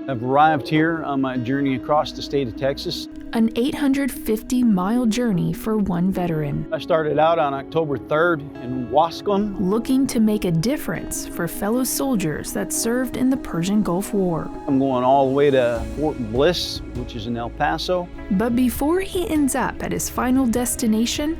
I've arrived here on my journey across the state of Texas. An 850-mile journey for one veteran. I started out on October 3rd in Wascom. Looking to make a difference for fellow soldiers that served in the Persian Gulf War. I'm going all the way to Fort Bliss, which is in El Paso. But before he ends up at his final destination,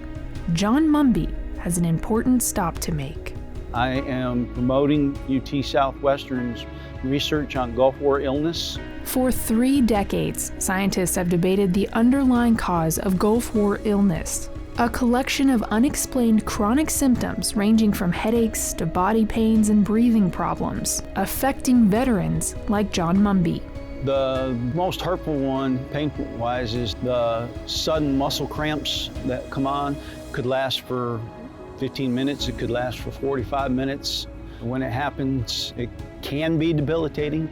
John Mumby has an important stop to make. I am promoting UT Southwestern's research on Gulf War illness. For 3 decades, scientists have debated the underlying cause of Gulf War illness, a collection of unexplained chronic symptoms ranging from headaches to body pains and breathing problems, affecting veterans like John Mumby. The most hurtful one, pain-wise, is the sudden muscle cramps that come on. Could last for 15 minutes, it could last for 45 minutes. When it happens, it can be debilitating.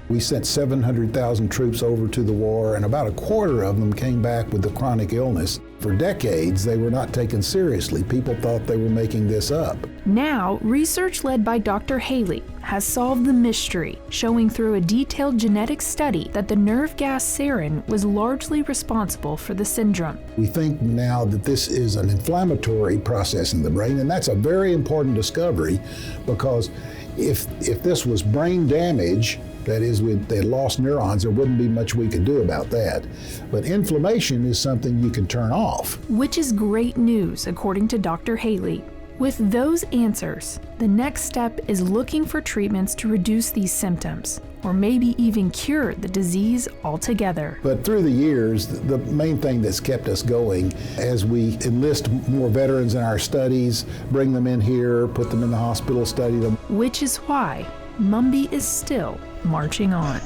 We sent 700,000 troops over to the war, and about a quarter of them came back with the chronic illness. For decades, they were not taken seriously. People thought they were making this up. Now, research led by Dr. Haley has solved the mystery, showing through a detailed genetic study that the nerve gas sarin was largely responsible for the syndrome. We think now that this is an inflammatory process in the brain, and that's a very important discovery, because if this was brain damage, that is, they lost neurons, there wouldn't be much we could do about that. But inflammation is something you can turn off. Which is great news, according to Dr. Haley. With those answers, the next step is looking for treatments to reduce these symptoms, or maybe even cure the disease altogether. But through the years, the main thing that's kept us going as we enlist more veterans in our studies, bring them in here, put them in the hospital, study them. Which is why Mumby is still marching on.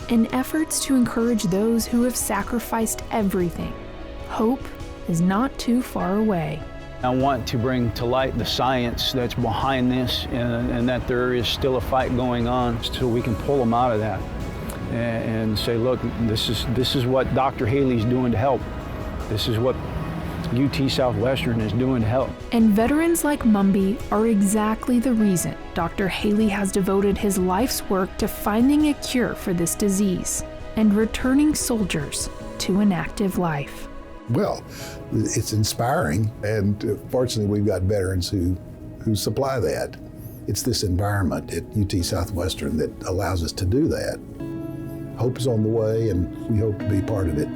In efforts to encourage those who have sacrificed everything, hope is not too far away. I want to bring to light the science that's behind this, and that there is still a fight going on, so we can pull them out of that and say, look, this is what Dr. Haley's doing to help. This is what UT Southwestern is doing to help. And veterans like Mumby are exactly the reason Dr. Haley has devoted his life's work to finding a cure for this disease and returning soldiers to an active life. Well, it's inspiring, and fortunately we've got veterans who supply that. It's this environment at UT Southwestern that allows us to do that. Hope is on the way, and we hope to be part of it.